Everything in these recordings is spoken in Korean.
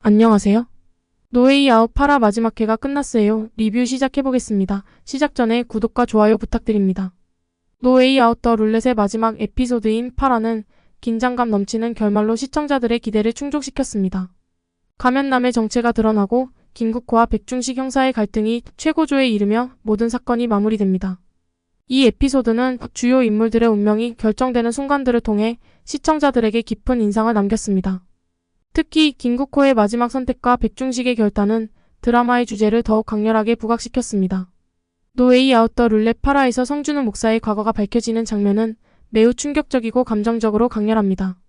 안녕하세요. 노웨이 아웃 8화 마지막 회가 끝났어요. 리뷰 시작해보겠습니다. 시작 전에 구독과 좋아요 부탁드립니다. 노웨이 아웃 더 룰렛의 마지막 에피소드인 8화는 긴장감 넘치는 결말로 시청자들의 기대를 충족시켰습니다. 가면남의 정체가 드러나고 김국호와 백중식 형사의 갈등이 최고조에 이르며 모든 사건이 마무리됩니다. 이 에피소드는 주요 인물들의 운명이 결정되는 순간들을 통해 시청자들에게 깊은 인상을 남겼습니다. 특히 김국호의 마지막 선택과 백중식의 결단은 드라마의 주제를 더욱 강렬하게 부각시켰습니다. 노웨이 아웃 더 룰렛 8화에서 성준우 목사의 과거가 밝혀지는 장면은 매우 충격적이고 감정적으로 강렬합니다.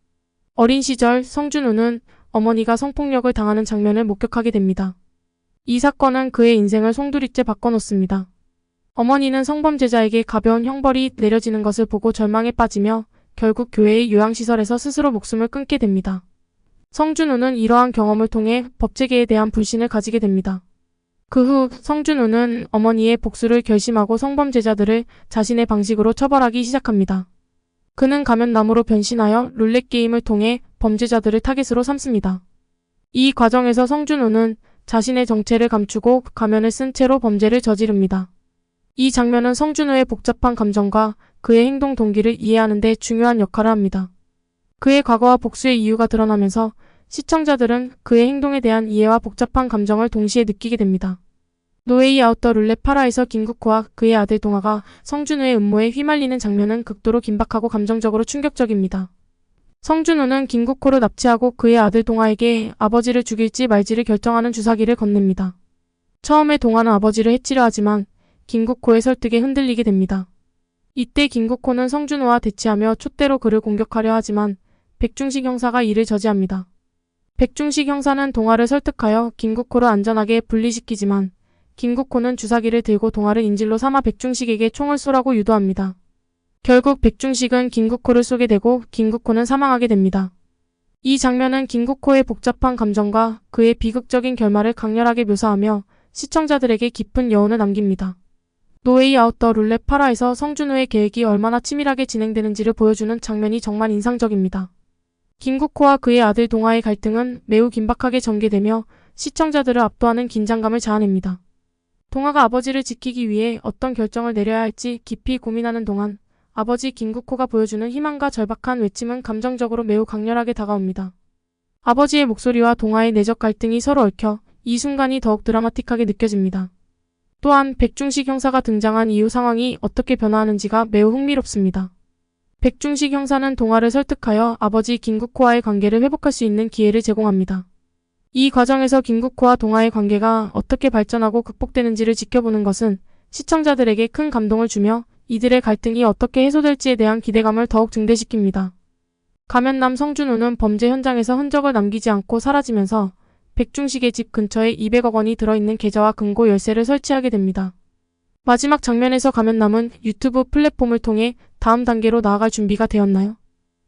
어린 시절 성준우는 어머니가 성폭력을 당하는 장면을 목격하게 됩니다. 이 사건은 그의 인생을 송두리째 바꿔놓습니다. 어머니는 성범죄자에게 가벼운 형벌이 내려지는 것을 보고 절망에 빠지며 결국 교회의 요양시설에서 스스로 목숨을 끊게 됩니다. 성준우는 이러한 경험을 통해 법체계에 대한 불신을 가지게 됩니다. 그 후 성준우는 어머니의 복수를 결심하고 성범죄자들을 자신의 방식으로 처벌하기 시작합니다. 그는 가면남으로 변신하여 룰렛 게임을 통해 범죄자들을 타깃으로 삼습니다. 이 과정에서 성준우는 자신의 정체를 감추고 가면을 쓴 채로 범죄를 저지릅니다. 이 장면은 성준우의 복잡한 감정과 그의 행동 동기를 이해하는 데 중요한 역할을 합니다. 그의 과거와 복수의 이유가 드러나면서 시청자들은 그의 행동에 대한 이해와 복잡한 감정을 동시에 느끼게 됩니다. 노웨이 아웃 더 룰렛 8화에서 김국호와 그의 아들 동아가 성준우의 음모에 휘말리는 장면은 극도로 긴박하고 감정적으로 충격적입니다. 성준우는 김국호를 납치하고 그의 아들 동아에게 아버지를 죽일지 말지를 결정하는 주사기를 건넵니다. 처음에 동아는 아버지를 해치려 하지만 김국호의 설득에 흔들리게 됩니다. 이때 김국호는 성준우와 대치하며 촛대로 그를 공격하려 하지만 백중식 형사가 이를 저지합니다. 백중식 형사는 동아를 설득하여 김국호를 안전하게 분리시키지만 김국호는 주사기를 들고 동아를 인질로 삼아 백중식에게 총을 쏘라고 유도합니다. 결국 백중식은 김국호를 쏘게 되고 김국호는 사망하게 됩니다. 이 장면은 김국호의 복잡한 감정과 그의 비극적인 결말을 강렬하게 묘사하며 시청자들에게 깊은 여운을 남깁니다. 노웨이 아웃 더 룰렛 8화에서 성준우의 계획이 얼마나 치밀하게 진행되는지를 보여주는 장면이 정말 인상적입니다. 김국호와 그의 아들 동아의 갈등은 매우 긴박하게 전개되며 시청자들을 압도하는 긴장감을 자아냅니다. 동아가 아버지를 지키기 위해 어떤 결정을 내려야 할지 깊이 고민하는 동안 아버지 김국호가 보여주는 희망과 절박한 외침은 감정적으로 매우 강렬하게 다가옵니다. 아버지의 목소리와 동아의 내적 갈등이 서로 얽혀 이 순간이 더욱 드라마틱하게 느껴집니다. 또한 백중식 형사가 등장한 이후 상황이 어떻게 변화하는지가 매우 흥미롭습니다. 백중식 형사는 동아를 설득하여 아버지 김국호와의 관계를 회복할 수 있는 기회를 제공합니다. 이 과정에서 김국호와 동아의 관계가 어떻게 발전하고 극복되는지를 지켜보는 것은 시청자들에게 큰 감동을 주며 이들의 갈등이 어떻게 해소될지에 대한 기대감을 더욱 증대시킵니다. 가면남 성준우는 범죄 현장에서 흔적을 남기지 않고 사라지면서 백중식의 집 근처에 200억 원이 들어있는 계좌와 금고 열쇠를 설치하게 됩니다. 마지막 장면에서 가면남은 유튜브 플랫폼을 통해 다음 단계로 나아갈 준비가 되었나요?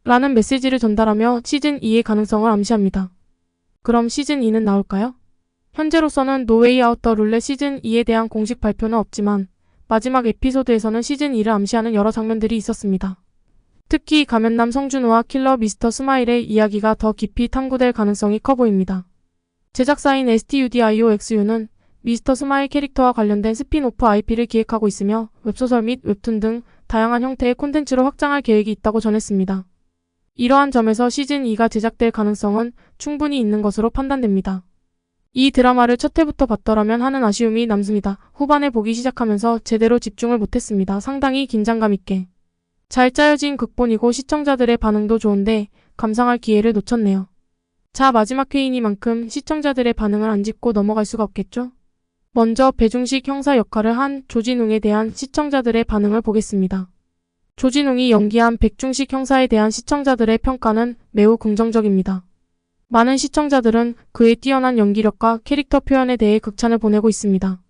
라는 메시지를 전달하며 시즌2의 가능성을 암시합니다. 그럼 시즌2는 나올까요? 현재로서는 노웨이 아웃 더 룰렛 시즌2에 대한 공식 발표는 없지만 마지막 에피소드에서는 시즌2를 암시하는 여러 장면들이 있었습니다. 특히 가면남 성준우와 킬러 미스터 스마일의 이야기가 더 깊이 탐구될 가능성이 커 보입니다. 제작사인 STUDIOXU는 미스터 스마일 캐릭터와 관련된 스핀오프 IP를 기획하고 있으며 웹소설 및 웹툰 등 다양한 형태의 콘텐츠로 확장할 계획이 있다고 전했습니다. 이러한 점에서 시즌2가 제작될 가능성은 충분히 있는 것으로 판단됩니다. 이 드라마를 첫 회부터 봤더라면 하는 아쉬움이 남습니다. 후반에 보기 시작하면서 제대로 집중을 못했습니다. 상당히 긴장감 있게 잘 짜여진 극본이고 시청자들의 반응도 좋은데 감상할 기회를 놓쳤네요. 자, 마지막 회이니만큼 시청자들의 반응을 안 짚고 넘어갈 수가 없겠죠? 먼저 배중식 형사 역할을 한 조진웅에 대한 시청자들의 반응을 보겠습니다. 조진웅이 연기한 백중식 형사에 대한 시청자들의 평가는 매우 긍정적입니다. 많은 시청자들은 그의 뛰어난 연기력과 캐릭터 표현에 대해 극찬을 보내고 있습니다.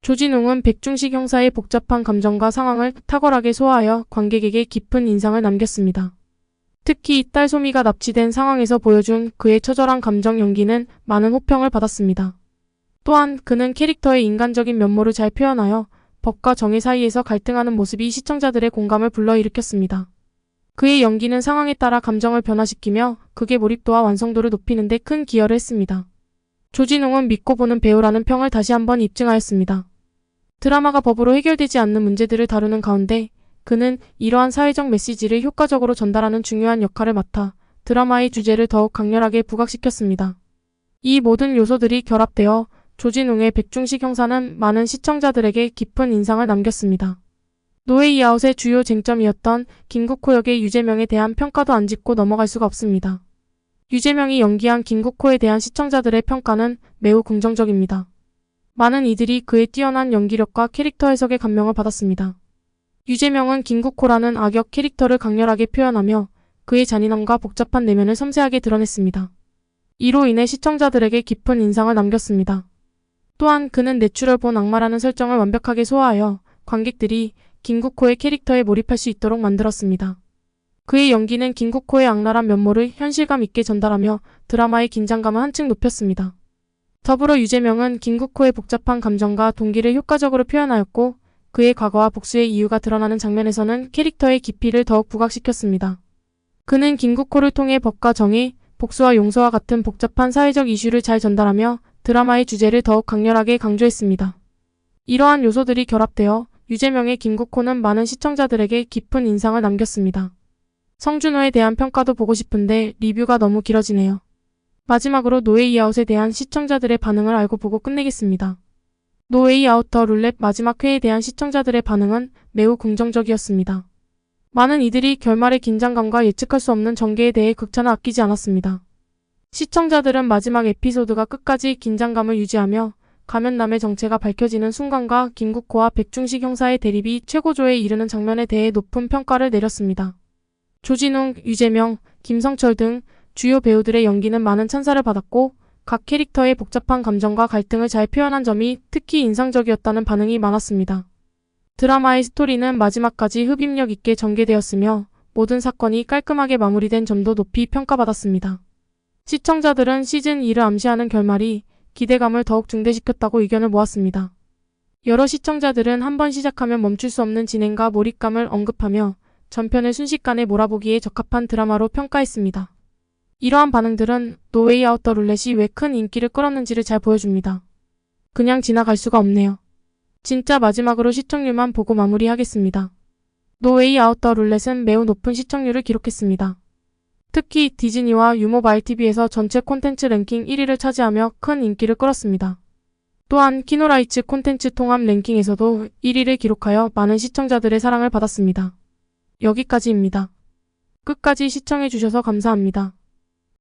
조진웅은 백중식 형사의 복잡한 감정과 상황을 탁월하게 소화하여 관객에게 깊은 인상을 남겼습니다. 특히 딸 소미가 납치된 상황에서 보여준 그의 처절한 감정 연기는 많은 호평을 받았습니다. 또한 그는 캐릭터의 인간적인 면모를 잘 표현하여 법과 정의 사이에서 갈등하는 모습이 시청자들의 공감을 불러일으켰습니다. 그의 연기는 상황에 따라 감정을 변화시키며 극의 몰입도와 완성도를 높이는 데 큰 기여를 했습니다. 조진웅은 믿고 보는 배우라는 평을 다시 한번 입증하였습니다. 드라마가 법으로 해결되지 않는 문제들을 다루는 가운데 그는 이러한 사회적 메시지를 효과적으로 전달하는 중요한 역할을 맡아 드라마의 주제를 더욱 강렬하게 부각시켰습니다. 이 모든 요소들이 결합되어 조진웅의 백중식 형사는 많은 시청자들에게 깊은 인상을 남겼습니다. 노웨이 아웃의 주요 쟁점이었던 김국호 역의 유재명에 대한 평가도 안 짚고 넘어갈 수가 없습니다. 유재명이 연기한 김국호에 대한 시청자들의 평가는 매우 긍정적입니다. 많은 이들이 그의 뛰어난 연기력과 캐릭터 해석에 감명을 받았습니다. 유재명은 김국호라는 악역 캐릭터를 강렬하게 표현하며 그의 잔인함과 복잡한 내면을 섬세하게 드러냈습니다. 이로 인해 시청자들에게 깊은 인상을 남겼습니다. 또한 그는 내추럴 본 악마라는 설정을 완벽하게 소화하여 관객들이 김국호의 캐릭터에 몰입할 수 있도록 만들었습니다. 그의 연기는 김국호의 악랄한 면모를 현실감 있게 전달하며 드라마의 긴장감을 한층 높였습니다. 더불어 유재명은 김국호의 복잡한 감정과 동기를 효과적으로 표현하였고 그의 과거와 복수의 이유가 드러나는 장면에서는 캐릭터의 깊이를 더욱 부각시켰습니다. 그는 김국호를 통해 법과 정의, 복수와 용서와 같은 복잡한 사회적 이슈를 잘 전달하며 드라마의 주제를 더욱 강렬하게 강조했습니다. 이러한 요소들이 결합되어 유재명의 김국호는 많은 시청자들에게 깊은 인상을 남겼습니다. 성준호에 대한 평가도 보고 싶은데 리뷰가 너무 길어지네요. 마지막으로 노웨이 아웃에 대한 시청자들의 반응을 알고 보고 끝내겠습니다. 노웨이 아웃 더 룰렛 마지막 회에 대한 시청자들의 반응은 매우 긍정적이었습니다. 많은 이들이 결말의 긴장감과 예측할 수 없는 전개에 대해 극찬을 아끼지 않았습니다. 시청자들은 마지막 에피소드가 끝까지 긴장감을 유지하며 가면남의 정체가 밝혀지는 순간과 김국호와 백중식 형사의 대립이 최고조에 이르는 장면에 대해 높은 평가를 내렸습니다. 조진웅, 유재명, 김성철 등 주요 배우들의 연기는 많은 찬사를 받았고 각 캐릭터의 복잡한 감정과 갈등을 잘 표현한 점이 특히 인상적이었다는 반응이 많았습니다. 드라마의 스토리는 마지막까지 흡입력 있게 전개되었으며 모든 사건이 깔끔하게 마무리된 점도 높이 평가받았습니다. 시청자들은 시즌2를 암시하는 결말이 기대감을 더욱 증대시켰다고 의견을 모았습니다. 여러 시청자들은 한번 시작하면 멈출 수 없는 진행과 몰입감을 언급하며 전편을 순식간에 몰아보기에 적합한 드라마로 평가했습니다. 이러한 반응들은 노웨이 아웃 더 룰렛이 왜 큰 인기를 끌었는지를 잘 보여줍니다. 그냥 지나갈 수가 없네요. 진짜 마지막으로 시청률만 보고 마무리하겠습니다. 노웨이 아웃 더 룰렛은 매우 높은 시청률을 기록했습니다. 특히 디즈니와 유모바일TV에서 전체 콘텐츠 랭킹 1위를 차지하며 큰 인기를 끌었습니다. 또한 키노라이츠 콘텐츠 통합 랭킹에서도 1위를 기록하여 많은 시청자들의 사랑을 받았습니다. 여기까지입니다. 끝까지 시청해주셔서 감사합니다.